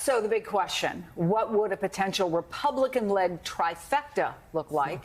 So the big question, what would a potential Republican-led trifecta look like?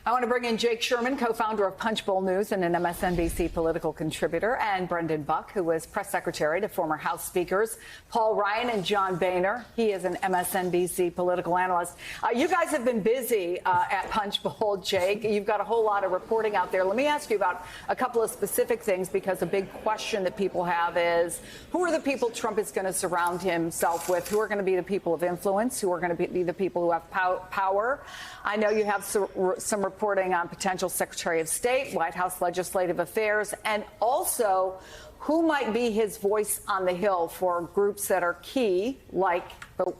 I want to bring in Jake Sherman, co-founder of Punchbowl News and an MSNBC political contributor, and Brendan Buck, who was press secretary to former House speakers Paul Ryan and John Boehner. He is an MSNBC political analyst. You guys have been busy at Punchbowl, Jake. You've got a whole lot of reporting out there. Let me ask you about a couple of specific things, because a big question that people have is, who are the people Trump is going to surround himself with? Who are going to be the people of influence? Who are going to be the people who have power? I know you have some reporting on potential Secretary of State, White House Legislative Affairs, and also who might be his voice on the Hill for groups that are key, like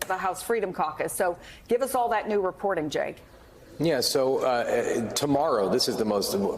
the House Freedom Caucus. So give us all that new reporting, Jake. Yeah, so tomorrow, this is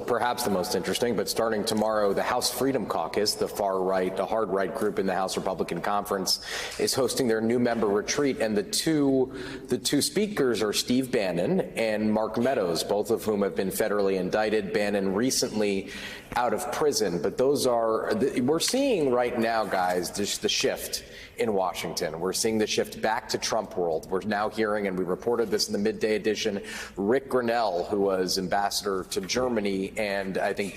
perhaps the most interesting, but starting tomorrow, the House Freedom Caucus, the far right, the hard right group in the House Republican Conference, is hosting their new member retreat. And the two speakers are Steve Bannon and Mark Meadows, both of whom have been federally indicted. Bannon recently out of prison. But we're seeing right now, guys, just the shift in Washington. We're seeing the shift back to Trump world. We're now hearing, and we reported this in the midday edition, Rick Grenell, who was ambassador to Germany and I think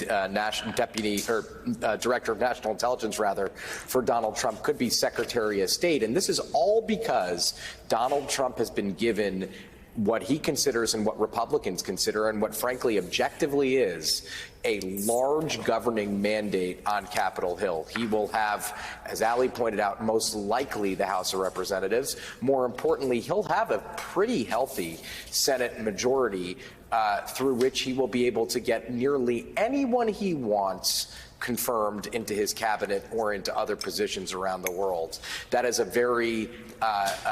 director of national intelligence, rather, for Donald Trump, could be Secretary of State. And this is all because Donald Trump has been given what he considers and what Republicans consider, and what frankly objectively is a large governing mandate on Capitol Hill. He will have, as Ali pointed out, most likely the House of Representatives. More importantly, he'll have a pretty healthy Senate majority through which he will be able to get nearly anyone he wants confirmed into his cabinet or into other positions around the world. That is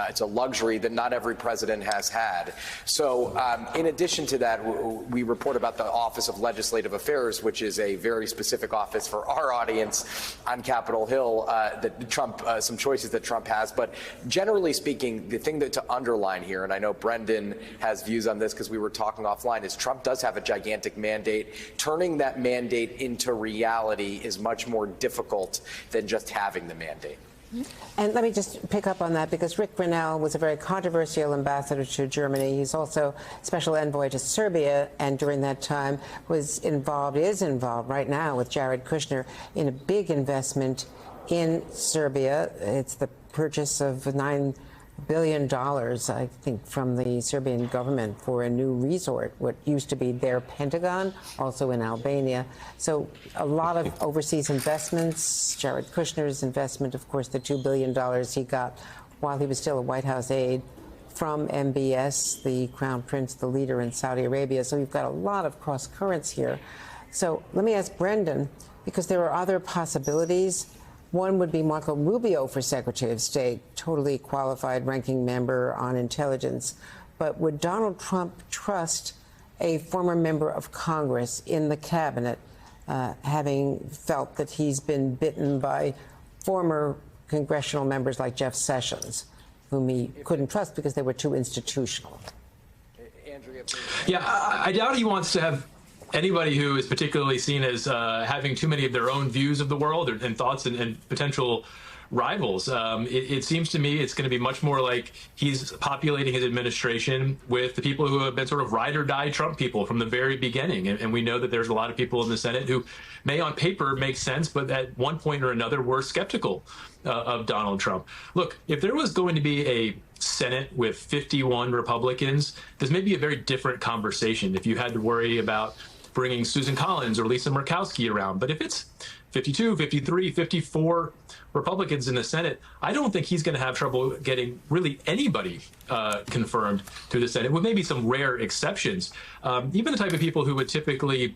it's a luxury that not every president has had. So in addition to that, we report about the Office of Legislative Affairs, which is a very specific office for our audience on Capitol Hill, some choices that Trump has. But generally speaking, the thing to underline here, and I know Brendan has views on this because we were talking offline, is Trump does have a gigantic mandate. Turning that mandate into reality is much more difficult than just having the mandate. And let me just pick up on that, because Rick Grenell was a very controversial ambassador to Germany. He's also special envoy to Serbia, and during that time is involved right now with Jared Kushner in a big investment in Serbia. It's the purchase of $9 billion, I think, from the Serbian government for a new resort, what used to be their Pentagon, also in Albania. So a lot of overseas investments. Jared Kushner's investment, of course, the $2 billion he got while he was still a White House aide from MBS, the Crown Prince, the leader in Saudi Arabia. So you've got a lot of cross currents here. So let me ask Brendan, because there are other possibilities. One would be Marco Rubio for Secretary of State, totally qualified ranking member on intelligence. But would Donald Trump trust a former member of Congress in the cabinet, having felt that he's been bitten by former congressional members like Jeff Sessions, whom he couldn't trust because they were too institutional? Yeah, I doubt he wants to have anybody who is particularly seen as having too many of their own views of the world and thoughts and potential rivals. It seems to me it's going to be much more like he's populating his administration with the people who have been sort of ride or die Trump people from the very beginning. And we know that there's a lot of people in the Senate who may on paper make sense, but at one point or another were skeptical of Donald Trump. Look, if there was going to be a Senate with 51 Republicans, this may be a very different conversation if you had to worry about bringing Susan Collins or Lisa Murkowski around. But if it's 52, 53, 54 Republicans in the Senate, I don't think he's going to have trouble getting really anybody confirmed to the Senate, with maybe some rare exceptions. Even the type of people who would typically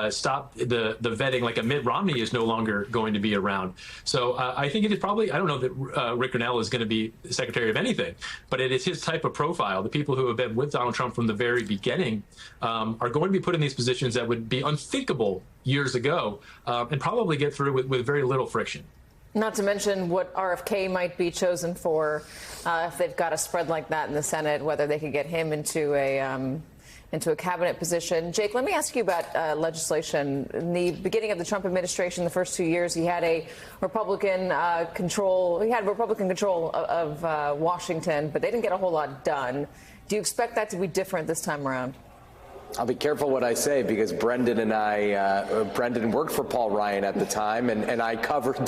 stop the vetting, like a Mitt Romney, is no longer going to be around. So I think it is probably, I don't know that Rick Grenell is going to be Secretary of anything, but it is his type of profile. The people who have been with Donald Trump from the very beginning are going to be put in these positions that would be unthinkable years ago, and probably get through with very little friction. Not to mention what RFK might be chosen for if they've got a spread like that in the Senate, whether they could get him into a into a cabinet position. Jake, let me ask you about legislation. In the beginning of the Trump administration, the first 2 years, he had a Republican control. He had Republican control of Washington, but they didn't get a whole lot done. Do you expect that to be different this time around? I'll be careful what I say because Brendan worked for Paul Ryan at the time, and I covered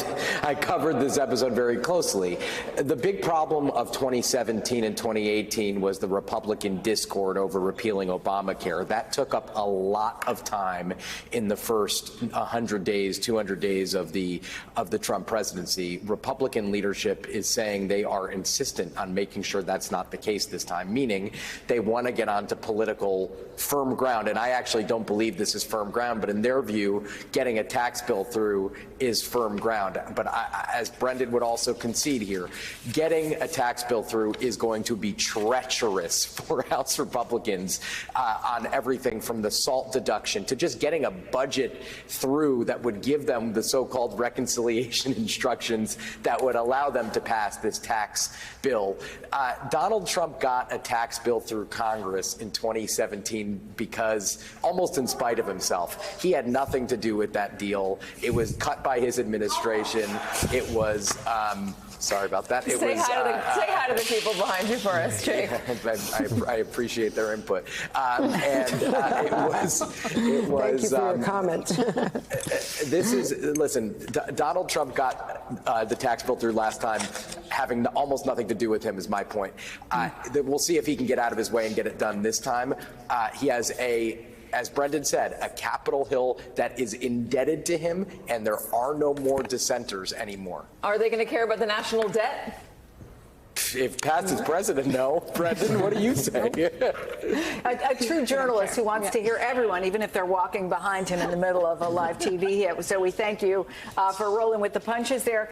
this episode very closely. The big problem of 2017 and 2018 was the Republican discord over repealing Obamacare. That took up a lot of time in the first 100 days, 200 days of the Trump presidency. Republican leadership is saying they are insistent on making sure that's not the case this time, meaning they want to get onto political firm ground. And I actually don't believe this is firm ground, but in their view, getting a tax bill through is firm ground. But as Brendan would also concede here, getting a tax bill through is going to be treacherous for House Republicans on everything from the SALT deduction to just getting a budget through that would give them the so-called reconciliation instructions that would allow them to pass this tax bill. Donald Trump got a tax bill through Congress in 2017 because, almost in spite of himself, he had nothing to do with that deal. It was cut by his administration. It was, sorry about that. Say hi to the people behind you for us, Jake. I appreciate their input. It was. Thank you for your comment. Listen, Donald Trump got the tax bill through last time, having almost nothing to do with him, is my point. We'll see if he can get out of his way and get it done this time. He has as Brendan said, a Capitol Hill that is indebted to him, and there are no more dissenters anymore. Are they going to care about the national debt? If past is president, no. Brendan, what do you say? A true journalist who wants to hear everyone, even if they're walking behind him in the middle of a live TV hit. So we thank you for rolling with the punches there.